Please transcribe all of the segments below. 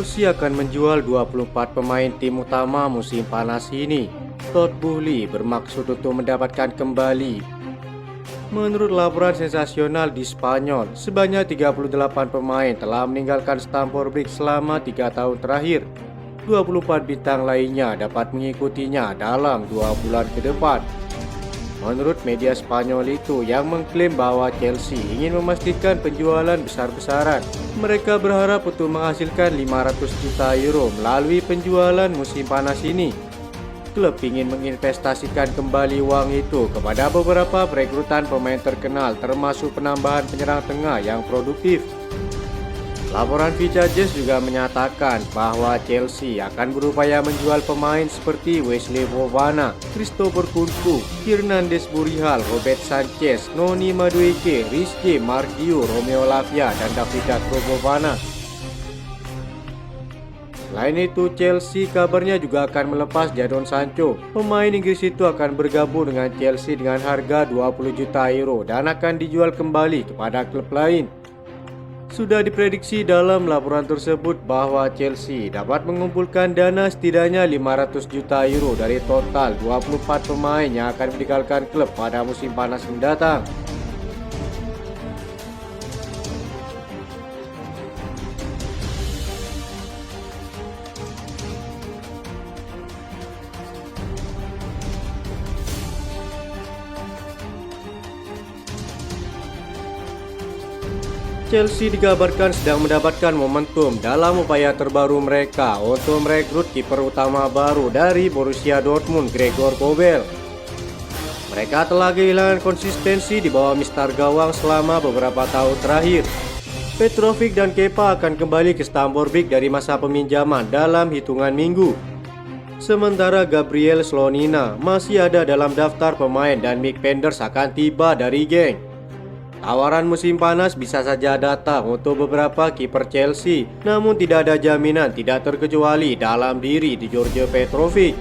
Chelsea akan menjual 24 pemain tim utama musim panas ini. Todd Boehly bermaksud untuk mendapatkan kembali. Menurut laporan sensasional di Spanyol, sebanyak 38 pemain telah meninggalkan Stamford Bridge selama 3 tahun terakhir. 24 bintang lainnya dapat mengikutinya dalam 2 bulan ke depan. Menurut media Spanyol itu yang mengklaim bahwa Chelsea ingin memastikan penjualan besar-besaran. Mereka berharap untuk menghasilkan 500 juta euro melalui penjualan musim panas ini. Klub ingin menginvestasikan kembali uang itu kepada beberapa perekrutan pemain terkenal termasuk penambahan penyerang tengah yang produktif. Laporan Vicajes juga menyatakan bahwa Chelsea akan berupaya menjual pemain seperti Wesley Fofana, Christopher Kunku, Hernandez Burihal, Robert Sanchez, Noni Madueke, Rizky Marquinhos, Romeo Lavia, dan David Fofana. Selain itu, Chelsea kabarnya juga akan melepas Jadon Sancho. Pemain Inggris itu akan bergabung dengan Chelsea dengan harga 20 juta euro dan akan dijual kembali kepada klub lain. Sudah diprediksi dalam laporan tersebut bahwa Chelsea dapat mengumpulkan dana setidaknya 500 juta euro dari total 24 pemain yang akan meninggalkan klub pada musim panas mendatang. Chelsea dikabarkan sedang mendapatkan momentum dalam upaya terbaru mereka untuk merekrut kiper utama baru dari Borussia Dortmund, Gregor Kobel. Mereka telah kehilangan konsistensi di bawah mistar gawang selama beberapa tahun terakhir. Petrovic dan Kepa akan kembali ke Stamford Bridge dari masa peminjaman dalam hitungan minggu. Sementara Gabriel Slonina masih ada dalam daftar pemain dan Mick Penders akan tiba dari Genk. Tawaran musim panas bisa saja datang untuk beberapa kiper Chelsea, namun tidak ada jaminan tidak terkecuali dalam diri di George Petrovic.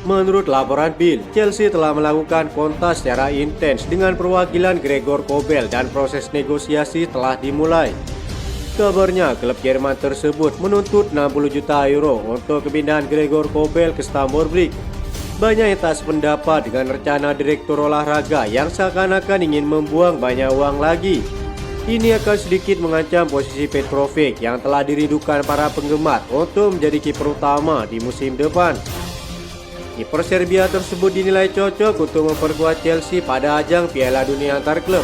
Menurut laporan Bill, Chelsea telah melakukan kontak secara intens dengan perwakilan Gregor Kobel dan proses negosiasi telah dimulai. Kabarnya klub Jerman tersebut menuntut 60 juta euro untuk kepindahan Gregor Kobel ke Stamford Bridge. Banyak yang tak sependapat dengan rencana direktur olahraga yang seakan-akan ingin membuang banyak uang lagi. Ini akan sedikit mengancam posisi Petrovic yang telah dirindukan para penggemar untuk menjadi kiper utama di musim depan. Kiper Serbia tersebut dinilai cocok untuk memperkuat Chelsea pada ajang Piala Dunia antar klub.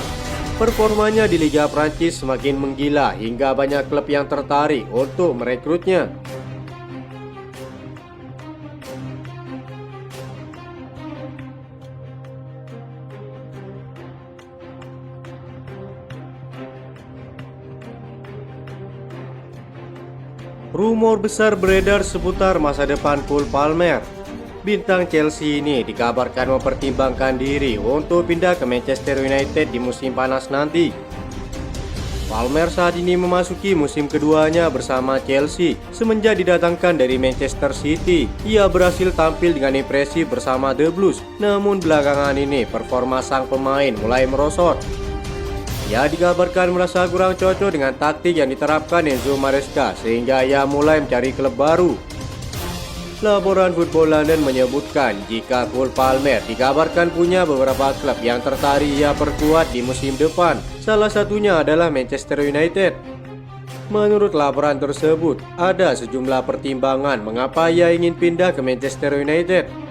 Performanya di Liga Prancis semakin menggila hingga banyak klub yang tertarik untuk merekrutnya. Rumor besar beredar seputar masa depan Cole Palmer. Bintang Chelsea ini dikabarkan mempertimbangkan diri untuk pindah ke Manchester United di musim panas nanti. Palmer saat ini memasuki musim keduanya bersama Chelsea. Semenjak didatangkan dari Manchester City, ia berhasil tampil dengan impresif bersama The Blues. Namun belakangan ini performa sang pemain mulai merosot. Ia dikabarkan merasa kurang cocok dengan taktik yang diterapkan Enzo Maresca sehingga ia mulai mencari klub baru. Laporan Football London menyebutkan jika Cole Palmer dikabarkan punya beberapa klub yang tertarik ia perkuat di musim depan. Salah satunya adalah Manchester United. Menurut laporan tersebut, ada sejumlah pertimbangan mengapa ia ingin pindah ke Manchester United.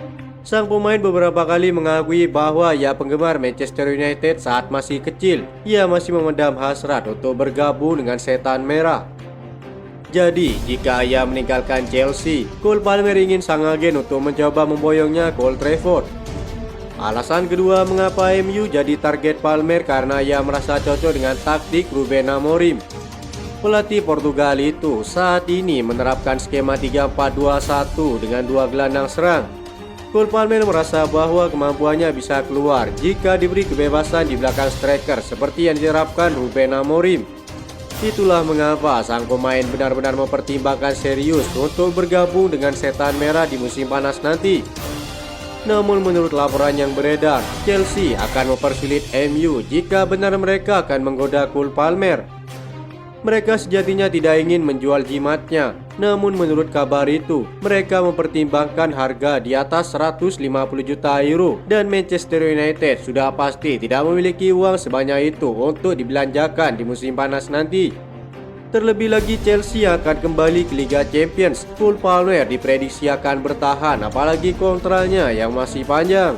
Sang pemain beberapa kali mengakui bahwa ia penggemar Manchester United saat masih kecil. Ia masih memendam hasrat untuk bergabung dengan Setan Merah. Jadi, jika ia meninggalkan Chelsea, Cole Palmer ingin sang agen untuk mencoba memboyongnya ke Old Trafford. Alasan kedua mengapa MU jadi target Palmer karena ia merasa cocok dengan taktik Ruben Amorim. Pelatih Portugal itu saat ini menerapkan skema 3-4-2-1 dengan 2 gelandang serang. Cole Palmer merasa bahwa kemampuannya bisa keluar jika diberi kebebasan di belakang striker seperti yang diterapkan Ruben Amorim. Itulah mengapa sang pemain benar-benar mempertimbangkan serius untuk bergabung dengan Setan Merah di musim panas nanti. Namun menurut laporan yang beredar, Chelsea akan mempersulit MU jika benar mereka akan menggoda Cole Palmer. Mereka sejatinya tidak ingin menjual jimatnya, namun menurut kabar itu, mereka mempertimbangkan harga di atas 150 juta euro dan Manchester United sudah pasti tidak memiliki uang sebanyak itu untuk dibelanjakan di musim panas nanti. Terlebih lagi Chelsea akan kembali ke Liga Champions. Cole Palmer diprediksi akan bertahan apalagi kontraknya yang masih panjang.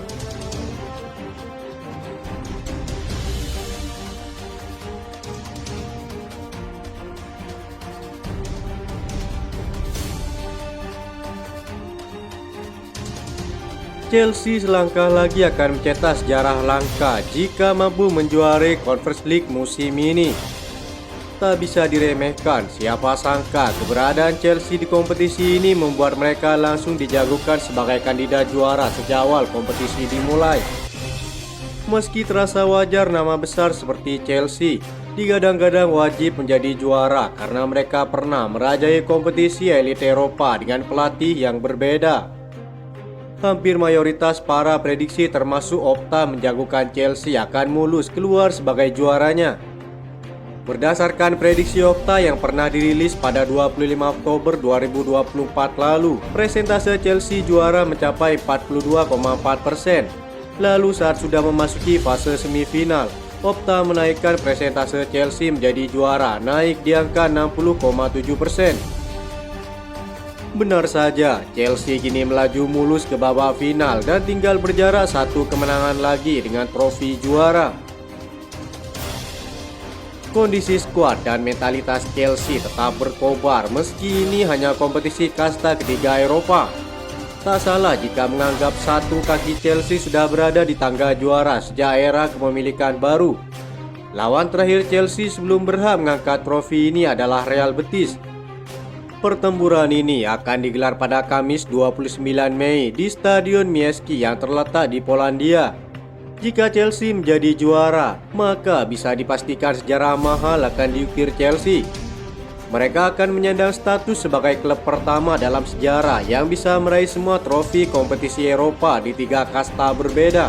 Chelsea selangkah lagi akan mencetak sejarah langka jika mampu menjuarai Conference League musim ini. Tak bisa diremehkan, siapa sangka keberadaan Chelsea di kompetisi ini membuat mereka langsung dijagokan sebagai kandidat juara sejak awal kompetisi dimulai. Meski terasa wajar nama besar seperti Chelsea digadang-gadang wajib menjadi juara karena mereka pernah merajai kompetisi elit Eropa dengan pelatih yang berbeda. Hampir mayoritas para prediksi termasuk Opta menjagokan Chelsea akan mulus keluar sebagai juaranya. Berdasarkan prediksi Opta yang pernah dirilis pada 25 Oktober 2024 lalu, presentase Chelsea juara mencapai 42,4%. Lalu saat sudah memasuki fase semifinal, Opta menaikkan presentase Chelsea menjadi juara, naik di angka 60,7%. Benar saja, Chelsea kini melaju mulus ke babak final dan tinggal berjarak satu kemenangan lagi dengan trofi juara. Kondisi skuad dan mentalitas Chelsea tetap berkobar meski ini hanya kompetisi kasta ketiga Eropa. Tak salah jika menganggap satu kaki Chelsea sudah berada di tangga juara sejak era kepemilikan baru. Lawan terakhir Chelsea sebelum berhak mengangkat trofi ini adalah Real Betis. Pertempuran ini akan digelar pada Kamis 29 Mei di Stadion Miejki yang terletak di Polandia. Jika Chelsea menjadi juara, maka bisa dipastikan sejarah mahal akan diukir Chelsea. Mereka akan menyandang status sebagai klub pertama dalam sejarah yang bisa meraih semua trofi kompetisi Eropa di 3 kasta berbeda.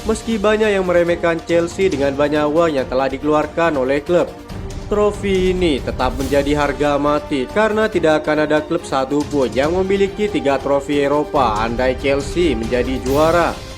Meski banyak yang meremehkan Chelsea dengan banyak uang yang telah dikeluarkan oleh klub, trofi ini tetap menjadi harga mati karena tidak akan ada klub satupun yang memiliki 3 trofi Eropa andai Chelsea menjadi juara.